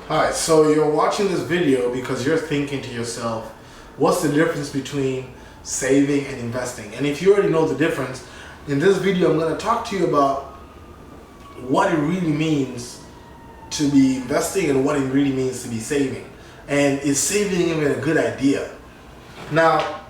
Hi, so you're watching this video because you're thinking to yourself, what's the difference between saving and investing? And if you already know the difference, in this video I'm going to talk to you about what it really means to be investing and what it really means to be saving. And is saving even a good idea? Now,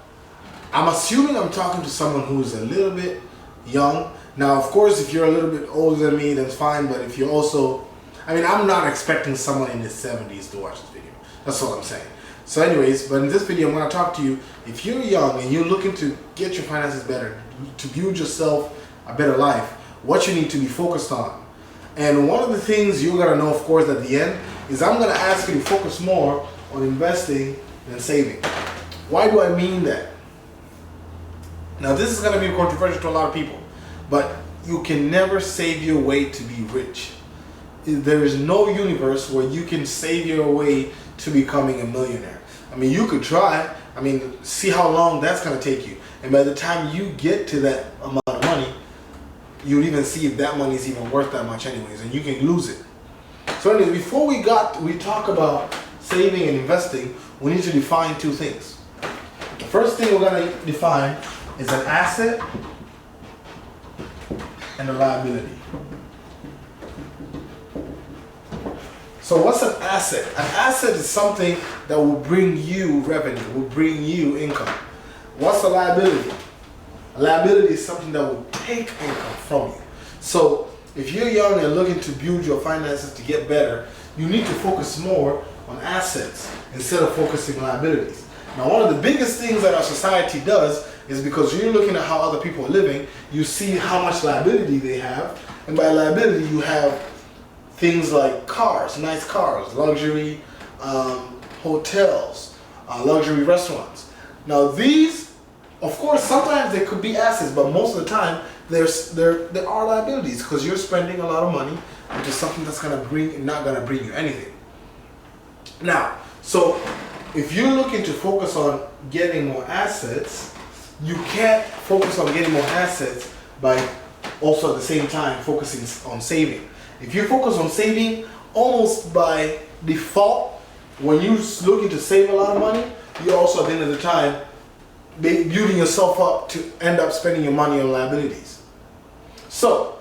I'm assuming I'm talking to someone who's a little bit young. Now, of course, if you're a little bit older than me, that's fine, but if you're also, I'm not expecting someone in their 70s to watch this video. That's all I'm saying. So anyways, but in this video, I'm going to talk to you, if you're young and you're looking to get your finances better, to build yourself a better life, what you need to be focused on. And one of the things you're going to know, of course, at the end, is I'm going to ask you to focus more on investing than saving. Why do I mean that? Now, this is going to be controversial to a lot of people, but you can never save your way to be rich. There is no universe where you can save your way to becoming a millionaire. You could try. See how long that's going to take you. And by the time you get to that amount of money, you'll even see if that money is even worth that much anyways, and you can lose it. So anyways, before we talk about saving and investing, we need to define two things. The first thing we're going to define is an asset and a liability. So what's an asset? An asset is something that will bring you revenue, will bring you income. What's a liability? A liability is something that will take income from you. So if you're young and looking to build your finances to get better, you need to focus more on assets instead of focusing on liabilities. Now, one of the biggest things that our society does is because you're looking at how other people are living, you see how much liability they have, and by liability you have things like cars, nice cars, luxury hotels, luxury restaurants. Now these, of course, sometimes they could be assets, but most of the time there are liabilities because you're spending a lot of money into something that's not gonna bring you anything. Now, so if you're looking to focus on getting more assets, you can't focus on getting more assets by also at the same time focusing on saving. If you focus on saving, almost by default, when you're looking to save a lot of money, you're also at the end of the time building yourself up to end up spending your money on liabilities. So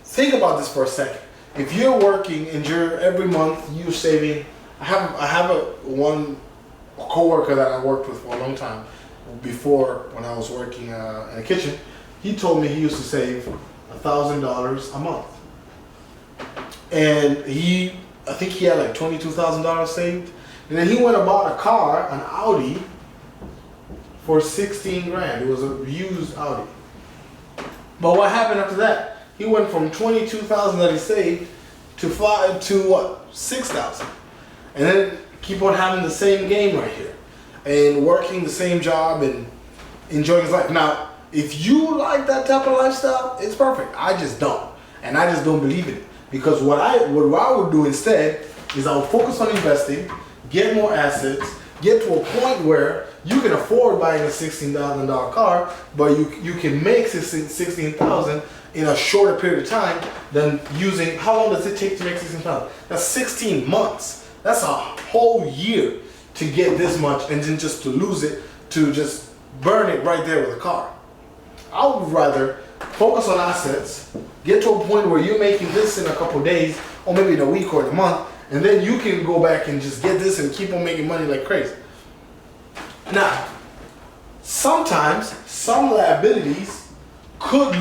think about this for a second. If you're working and every month you're saving, I have one coworker that I worked with for a long time before when I was working in a kitchen. He told me he used to save $1,000 a month. And I think he had like $22,000 saved. And then he went and bought a car, an Audi, for 16 grand. It was a used Audi. But what happened after that? He went from 22,000 that he saved to what? 6,000. And then keep on having the same game right here. And working the same job and enjoying his life. Now, if you like that type of lifestyle, it's perfect. I just don't. And I just don't believe in it. Because what I would do instead is I would focus on investing, get more assets, get to a point where you can afford buying a $16,000 car, but you can make $16,000 in a shorter period of time than using, how long does it take to make $16,000? That's 16 months. That's a whole year to get this much and then just to lose it, to just burn it right there with a car. I would rather focus on assets, get to a point where you're making this in a couple of days, or maybe in a week or in a month, and then you can go back and just get this and keep on making money like crazy. Now, sometimes some liabilities could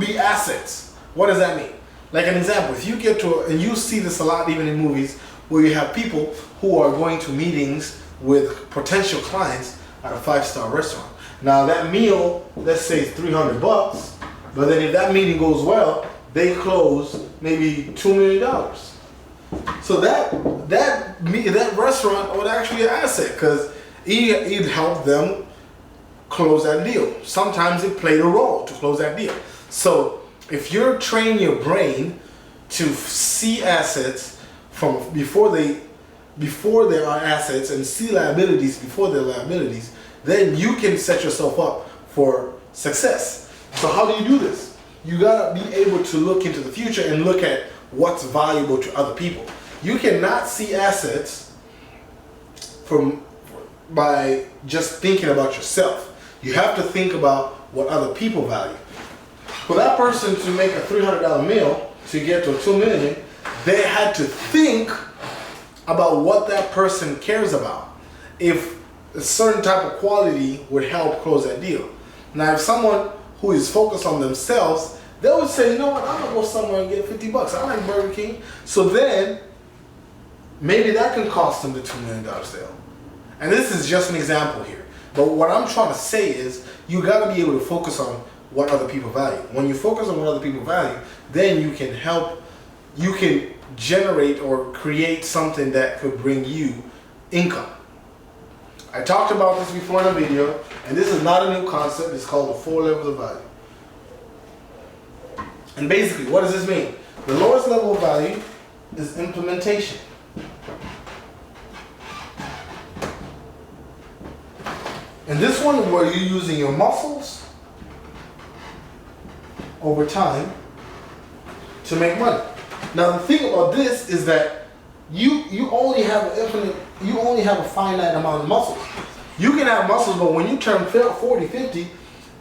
be assets. What does that mean? Like an example, if you get to, and you see this a lot even in movies, where you have people who are going to meetings with potential clients at a 5-star restaurant. Now that meal, let's say it's $300, but then if that meeting goes well, they close maybe $2 million. So that restaurant would actually be an asset because it helped them close that deal. Sometimes it played a role to close that deal. So if you're training your brain to see assets from before they are assets and see liabilities before they're liabilities, then you can set yourself up for success. So how do you do this? You gotta be able to look into the future and look at what's valuable to other people. You cannot see assets by just thinking about yourself. You have to think about what other people value. For that person to make a $300 meal to get to $2 million, they had to think about what that person cares about. If a certain type of quality would help close that deal. Now, if someone who is focused on themselves, they would say, you know what, I'm gonna go somewhere and get $50. I like Burger King. So then, maybe that can cost them the $2 million sale. And this is just an example here. But what I'm trying to say is, you gotta be able to focus on what other people value. When you focus on what other people value, then you can generate or create something that could bring you income. I talked about this before in a video, and this is not a new concept. It's called the 4 levels of value. And basically, what does this mean? The lowest level of value is implementation. And this one is where you're using your muscles over time to make money. Now the thing about this is that you only have a finite amount of muscles. You can have muscles, but when you turn 40, 50,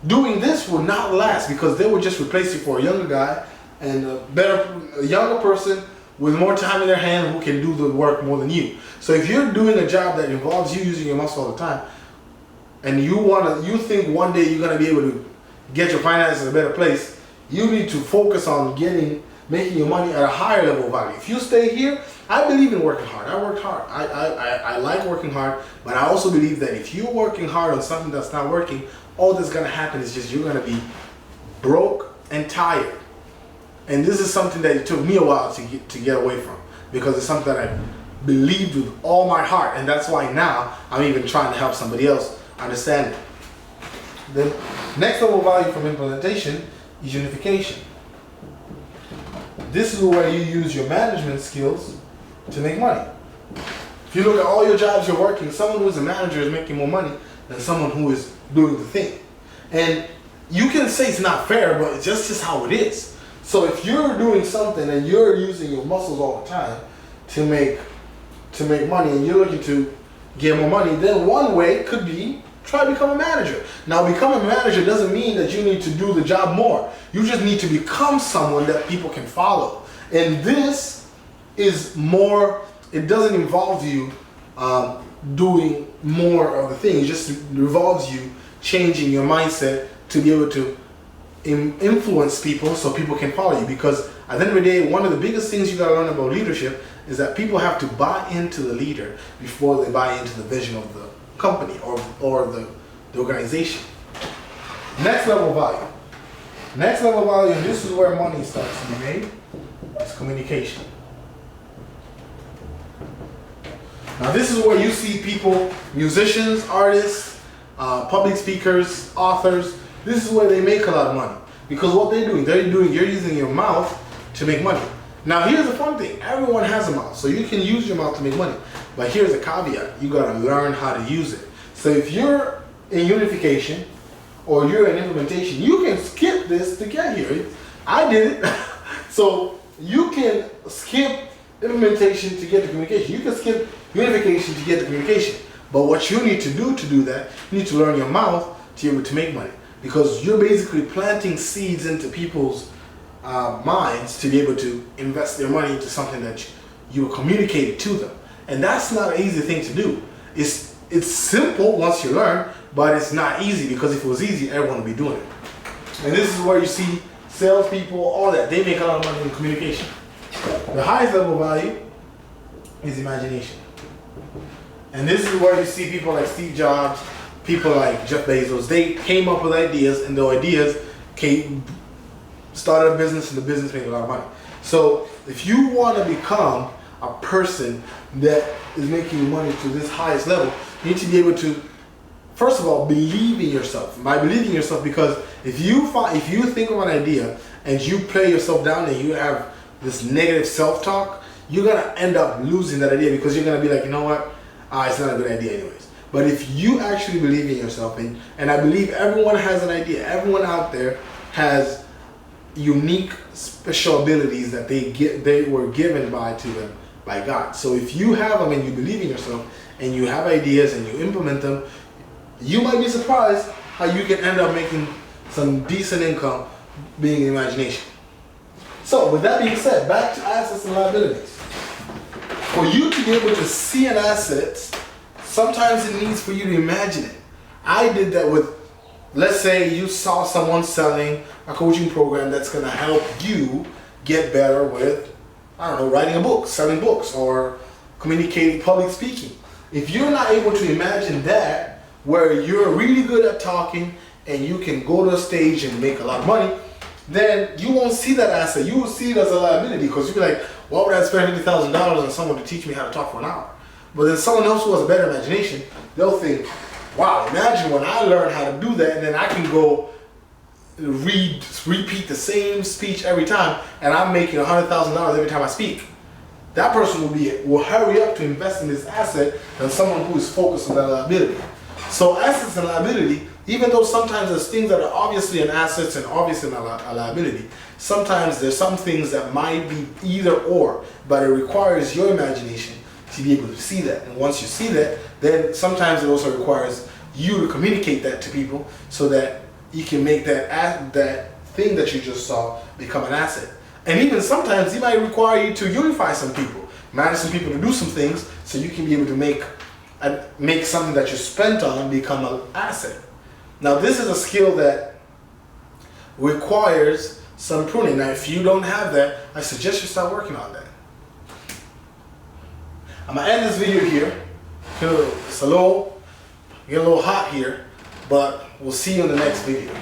doing this will not last, because they will just replace you for a younger guy and a younger person with more time in their hand who can do the work more than you. So if you're doing a job that involves you using your muscle all the time, and you think one day you're gonna be able to get your finances in a better place, you need to focus on making your money at a higher level of value. If you stay here, I believe in working hard. I worked hard. I like working hard, but I also believe that if you're working hard on something that's not working, all that's gonna happen is just you're gonna be broke and tired. And this is something that it took me a while to get away from, because it's something that I believed with all my heart, and that's why now I'm even trying to help somebody else understand it. The next level of value from implementation is unification. This is where you use your management skills to make money. If you look at all your jobs you're working, someone who is a manager is making more money than someone who is doing the thing. And you can say it's not fair, but it's just how it is. So if you're doing something and you're using your muscles all the time to make money, and you're looking to get more money, then one way could be try to become a manager. Now, becoming a manager doesn't mean that you need to do the job more. You just need to become someone that people can follow. And this is more, it doesn't involve you doing more of the thing. It just involves you changing your mindset to be able to influence people so people can follow you. Because at the end of the day, one of the biggest things you got to learn about leadership is that people have to buy into the leader before they buy into the vision of the company or the organization. Next level of value. Next level of value, and this is where money starts to be made, is communication. Now this is where you see people, musicians, artists, public speakers, authors. This is where they make a lot of money, because what you're using your mouth to make money. Now here's the fun thing, everyone has a mouth, so you can use your mouth to make money. But here's a caveat, you gotta learn how to use it. So if you're in unification or you're in implementation, you can skip this to get here. I did it. So you can skip implementation to get to communication. You can skip unification to get to communication. But what you need to do that, you need to learn your mouth to be able to make money. Because you're basically planting seeds into people's minds to be able to invest their money into something that you communicated to them. And that's not an easy thing to do. It's simple once you learn, but it's not easy, because if it was easy, everyone would be doing it. And this is where you see salespeople, all that, they make a lot of money in communication. The highest level of value is imagination. And this is where you see people like Steve Jobs, people like Jeff Bezos. They came up with ideas, and the ideas started a business, and the business made a lot of money. So if you want to become a person that is making money to this highest level, you need to be able to, first of all, believe in yourself. By believing in yourself, because if you think of an idea and you play yourself down and you have this negative self-talk, you're gonna end up losing that idea, because you're gonna be like, you know what, it's not a good idea anyways. But if you actually believe in yourself, and I believe everyone has an idea, everyone out there has unique special abilities that they were given to them by God. So if you have them and you believe in yourself and you have ideas and you implement them, you might be surprised how you can end up making some decent income being in imagination. So with that being said, back to assets and liabilities. For you to be able to see an asset, sometimes it needs for you to imagine it. I did that with, let's say you saw someone selling a coaching program that's going to help you get better with, I don't know, writing a book, selling books, or communicating, public speaking. If you're not able to imagine that, where you're really good at talking and you can go to a stage and make a lot of money, then you won't see that asset. You will see it as a liability, because you'll be like, why would I spend $50,000 on someone to teach me how to talk for an hour? But then someone else who has a better imagination, they'll think, wow, imagine when I learn how to do that, and then I can go repeat the same speech every time, and I'm making $100,000 every time I speak. That person will hurry up to invest in this asset than someone who is focused on that liability. So assets and liability, even though sometimes there's things that are obviously an asset and obviously a liability, sometimes there's some things that might be either or, but it requires your imagination to be able to see that. And once you see that, then sometimes it also requires you to communicate that to people so that you can make that thing that you just saw become an asset. And even sometimes it might require you to unify some people, manage some people to do some things so you can be able to make something that you spent on become an asset. Now this is a skill that requires some pruning. Now if you don't have that, I suggest you start working on that. I'm gonna end this video here. It's get a little hot here, but we'll see you in the next video.